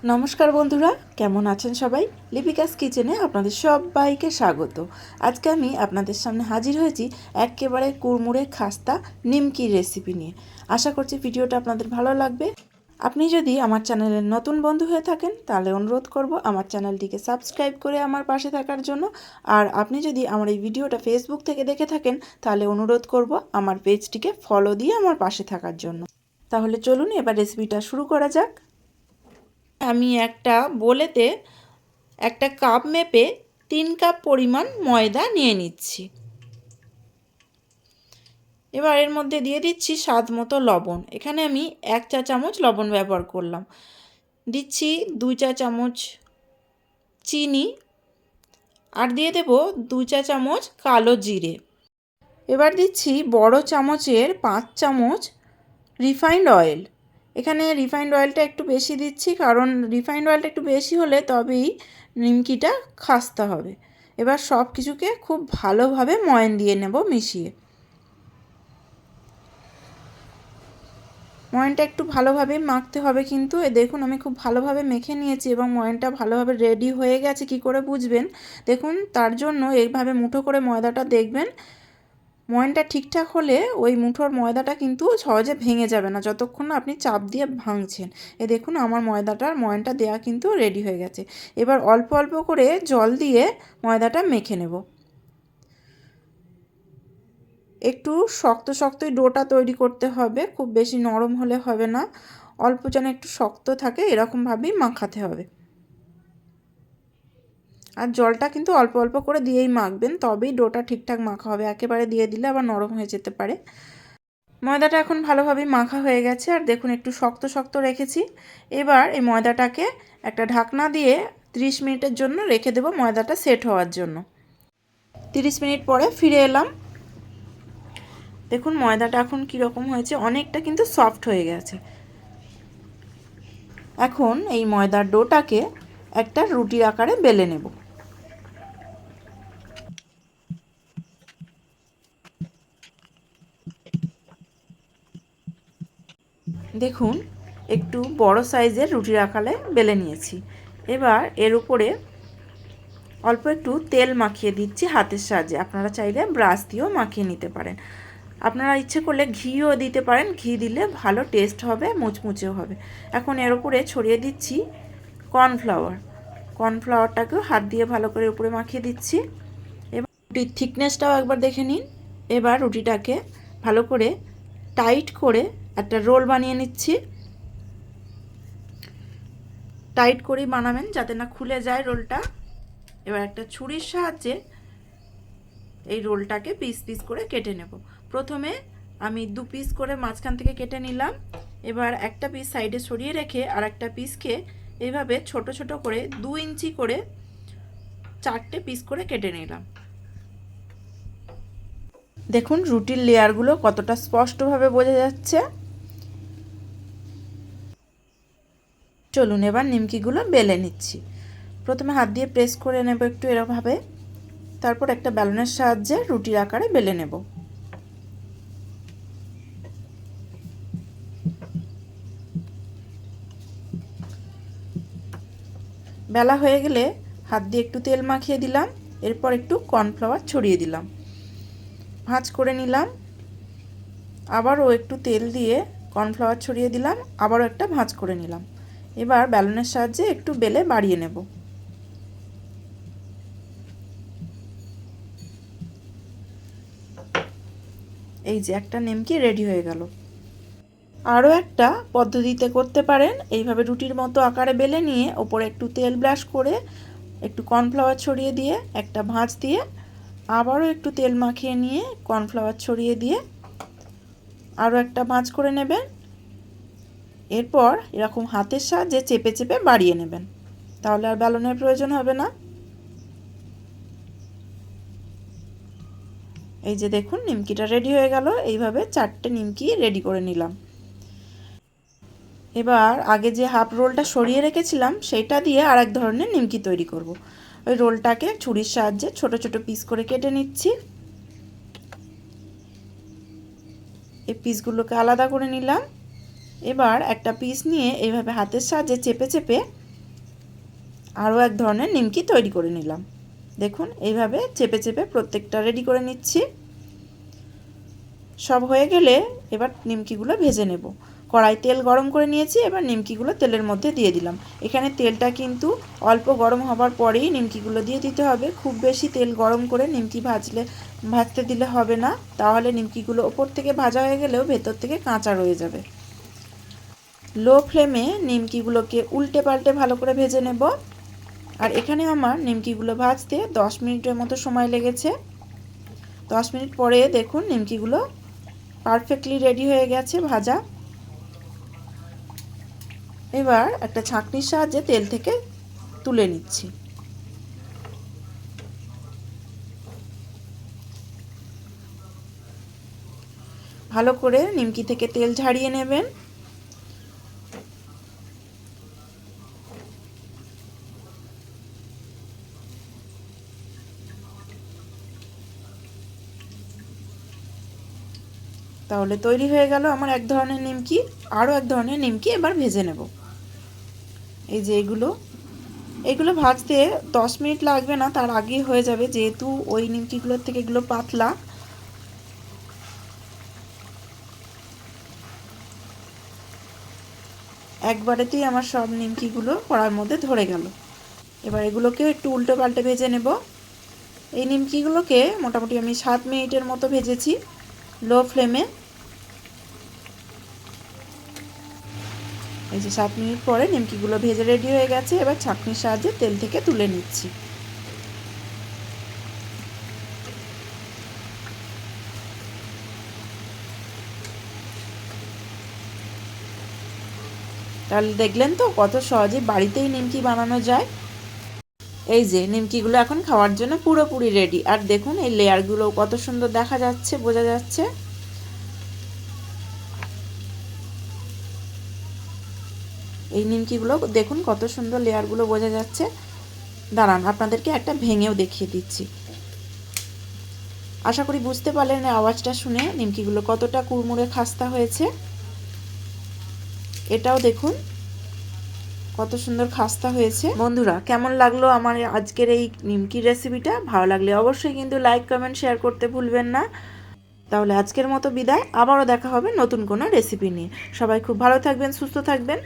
নমস্কার বন্ধুরা, কেমন আছেন সবাই? লিপিকাস কিচেনে আপনাদের সবাইকে স্বাগত। আজকে আমি আপনাদের সামনে হাজির হয়েছি একেবারে কুড়মুড়ে খাস্তা নিমকির রেসিপি নিয়ে। আশা করছি ভিডিওটা আপনাদের ভালো লাগবে। আপনি যদি আমার চ্যানেলের নতুন বন্ধু হয়ে থাকেন তাহলে অনুরোধ করব আমার চ্যানেলটিকে সাবস্ক্রাইব করে আমার পাশে থাকার জন্য। আর আপনি যদি আমার এই ভিডিওটা ফেসবুক থেকে দেখে থাকেন তাহলে অনুরোধ করব আমার পেজটিকে ফলো দিয়ে আমার পাশে থাকার জন্য। তাহলে চলুন এবার রেসিপিটা শুরু করা যাক। আমি একটা বোলেতে একটা কাপ মেপে 3 কাপ পরিমাণ ময়দা নিয়ে নিচ্ছি। এবার এর মধ্যে দিয়ে দিচ্ছি স্বাদ মতো লবণ। এখানে আমি 1 চা চামচ লবণ ব্যবহার করলাম। দিচ্ছি 2 চা চামচ চিনি আর দিয়ে দেব 2 চা চামচ কালো জিরে। এবার দিচ্ছি বড় চামচের 5 চামচ রিফাইন্ড অয়েল। এখানে রিফাইন্ড অয়েলটা একটু বেশি দিচ্ছি, কারণ রিফাইন্ড অয়েলটা একটু বেশি হলে তবেই নিমকিটা খাস্তা হবে। এবার সব কিছুকে খুব ভালোভাবে ময়ান দিয়ে নেব মিশিয়ে। ময়ানটা একটু ভালোভাবে মাখতে হবে, কিন্তু দেখুন আমি খুব ভালোভাবে মেখে নিয়েছি এবং ময়ানটা ভালোভাবে রেডি হয়ে গেছে। কি করে বুঝবেন? দেখুন, তার জন্য এইভাবে মুঠো করে ময়দাটা দেখবেন। ময়ানটা ঠিকঠাক হলে ওই মুঠোর ময়দাটা কিন্তু সহজে ভেঙে যাবে না যতক্ষণ না আপনি চাপ দিয়ে ভাঙছেন। দেখুন আমার ময়ানটা দেওয়া কিন্তু রেডি হয়ে গেছে। এবার অল্প অল্প করে জল দিয়ে ময়দাটা মেখে নেব। একটু শক্ত শক্তই ডোটা তৈরি করতে হবে, খুব বেশি নরম হলে হবে না। অল্প যেন একটু শক্ত থাকে এরকমভাবেই মাখাতে হবে। আর জলটা কিন্তু অল্প অল্প করে দিয়েই মাখবেন, তবেই ডোটা ঠিকঠাক মাখা হবে। একেবারে দিয়ে দিলে আবার নরম হয়ে যেতে পারে। ময়দাটা এখন ভালোভাবেই মাখা হয়ে গেছে, আর দেখুন একটু শক্ত শক্ত রেখেছি। এবার এই ময়দাটাকে একটা ঢাকনা দিয়ে 30 মিনিটের জন্য রেখে দেব ময়দাটা সেট হওয়ার জন্য। 30 মিনিট পরে ফিরে এলাম। দেখুন ময়দাটা এখন কীরকম হয়েছে, অনেকটা কিন্তু সফট হয়ে গেছে। এখন এই ময়দার ডোটাকে একটা রুটির আকারে বেলে নেব। দেখুন একটু বড় সাইজের রুটির আকারে বেলে নিয়েছি। এবার এর উপরে অল্প একটু তেল মাখিয়ে দিচ্ছি হাতের সাহায্যে। আপনারা চাইলে ব্রাশ দিয়েও মাখিয়ে নিতে পারেন। আপনারা ইচ্ছে করলে ঘিও দিতে পারেন, ঘি দিলে ভালো টেস্ট হবে, মুচমুচেও হবে। এখন এর উপরে ছড়িয়ে দিচ্ছি কর্নফ্লাওয়ারটাকেও হাত দিয়ে ভালো করে উপরে মাখিয়ে দিচ্ছি। এবার রুটির থিকনেসটাও একবার দেখে নিন। এবার রুটিটাকে ভালো করে টাইট করে একটা রোল বানিয়ে নিচ্ছি। টাইট করেই বানাবেন যাতে না খুলে যায় রোলটা। এবার একটা ছুরির সাহায্যে এই রোলটাকে পিস পিস করে কেটে নেব। প্রথমে আমি 2 পিস করে মাঝখান থেকে কেটে নিলাম। এবার একটা পিস সাইডে সরিয়ে রেখে আর একটা পিসকে এইভাবে ছোট ছোট করে 2 ইঞ্চি করে 4টে পিস করে কেটে নিলাম। দেখুন রুটির লেয়ারগুলো কতটা স্পষ্টভাবে বোঝা যাচ্ছে। চলুন এবার নিমকিগুলো বেলে নিচ্ছি। প্রথমে হাত দিয়ে প্রেস করে নেব একটু এরকমভাবে, তারপর একটা বেলনের সাহায্যে রুটির আকারে বেলে নেব। বেলা হয়ে গেলে হাত দিয়ে একটু তেল মাখিয়ে দিলাম, এরপর একটু কর্নফ্লাওয়ার ছড়িয়ে দিলাম, ভাঁজ করে নিলাম। আবারও একটু তেল দিয়ে কর্নফ্লাওয়ার ছড়িয়ে দিলাম, আবারও একটা ভাঁজ করে নিলাম। এবার বেলনের সাহায্যে একটু বেলে বাড়িয়ে নেব। এই যে একটা নিমকি রেডি হয়ে গেল। আরও একটা পদ্ধতিতে করতে পারেন। এইভাবে রুটির মতো আকারে বেলে নিয়ে ওপরে একটু তেল ব্রাশ করে একটু কর্নফ্লাওয়ার ছড়িয়ে দিয়ে একটা ভাঁজ দিয়ে আবারও একটু তেল মাখিয়ে নিয়ে কর্নফ্লাওয়ার ছড়িয়ে দিয়ে আরও একটা ভাঁজ করে নেবেন। এরপর এরকম হাতের সাহায্যে চেপে চেপে বাড়িয়ে নেবেন, তাহলে আর বেলনের প্রয়োজন হবে না। এই যে দেখুন নিমকিটা রেডি হয়ে গেল। এইভাবে 4টে নিমকি রেডি করে নিলাম। এবার আগে যে হাফ রোলটা সরিয়ে রেখেছিলাম সেটা দিয়ে আর এক ধরনের নিমকি তৈরি করব। ওই রোলটাকে ছুরির সাহায্যে ছোট ছোট পিস করে কেটে নিচ্ছি। এই পিসগুলোকে আলাদা করে নিলাম। এবার একটা পিস নিয়ে এইভাবে হাতের সাহায্যে চেপে চেপে আরও এক ধরনের নিমকি তৈরি করে নিলাম। দেখুন এইভাবে চেপে চেপে প্রত্যেকটা রেডি করে নিচ্ছি। সব হয়ে গেলে এবার নিমকিগুলো ভেজে নেব। কড়াই তেল গরম করে নিয়েছি, এবার নিমকিগুলো তেলের মধ্যে দিয়ে দিলাম। এখানে তেলটা কিন্তু অল্প গরম হবার পরেই নিমকিগুলো দিয়ে দিতে হবে। খুব বেশি তেল গরম করে নিমকি ভাজতে দিলে হবে না, তাহলে নিমকিগুলো ওপর থেকে ভাজা হয়ে গেলেও ভেতর থেকে কাঁচা রয়ে যাবে। লো ফ্লেমে নিমকিগুলোকে উল্টে পাল্টে ভালো করে ভেজে নেব। আর এখানে আমার নিমকিগুলো ভাজতে 10 মিনিটের মতো সময় লেগেছে। 10 মিনিট পরে দেখুন নিমকিগুলো পারফেক্টলি রেডি হয়ে গেছে ভাজা। এবার একটা ছাঁকনির সাহায্যে তেল থেকে তুলে নিচ্ছি। ভালো করে নিমকি থেকে তেল ঝাড়িয়ে নেবেন। তাহলে তৈরি হয়ে গেল আমার এক ধরনের নিমকি। আরও এক ধরনের নিমকি এবার ভেজে নেব। এই যে এগুলো ভাজতে 10 মিনিট লাগবে না, তার আগেই হয়ে যাবে, যেহেতু ওই নিমকিগুলোর থেকে এগুলো পাতলা। একবারেতেই আমার সব নিমকিগুলো কড়ার মধ্যে ধরে গেল। এবার এগুলোকে একটু উল্টো পাল্টে ভেজে নেব। এই নিমকিগুলোকে মোটামুটি আমি 7 মিনিটের মতো ভেজেছি লো ফ্লেমে। এই যে 7 মিনিট পরে নিমকিগুলো ভেজে রেডি হয়ে গেছে। এবার ছাঁকনির সাহায্যে তেল থেকে তুলে নিচ্ছি। তাহলে দেখলেন তো কত সহজে বাড়িতেই নিমকি বানানো যায়। এই যে নিমকিগুলো এখন খাওয়ার জন্য পুরোপুরি রেডি। আর দেখুন এই লেয়ারগুলো কত সুন্দর দেখা যাচ্ছে, বোঝা যাচ্ছে। এই নিমকিগুলো দেখুন কত সুন্দর লেয়ারগুলো বোঝা যাচ্ছে। দাঁড়ান আপনাদেরকে একটা ভেঙেও দেখিয়ে দিচ্ছি। আশা করি বুঝতে পারলেন আওয়াজটা শুনে নিমকিগুলো কতটা কুড়মুড়ে খাস্তা হয়েছে। এটাও দেখুন কত সুন্দর খাস্তা হয়েছে। বন্ধুরা, কেমন লাগলো আমার আজকের এই নিমকির রেসিপিটা? ভালো লাগলে অবশ্যই কিন্তু লাইক কমেন্ট শেয়ার করতে ভুলবেন না। তাহলে আজকের মতো বিদায়, আবারও দেখা হবে নতুন কোনো রেসিপি নিয়ে। সবাই খুব ভালো থাকবেন, সুস্থ থাকবেন।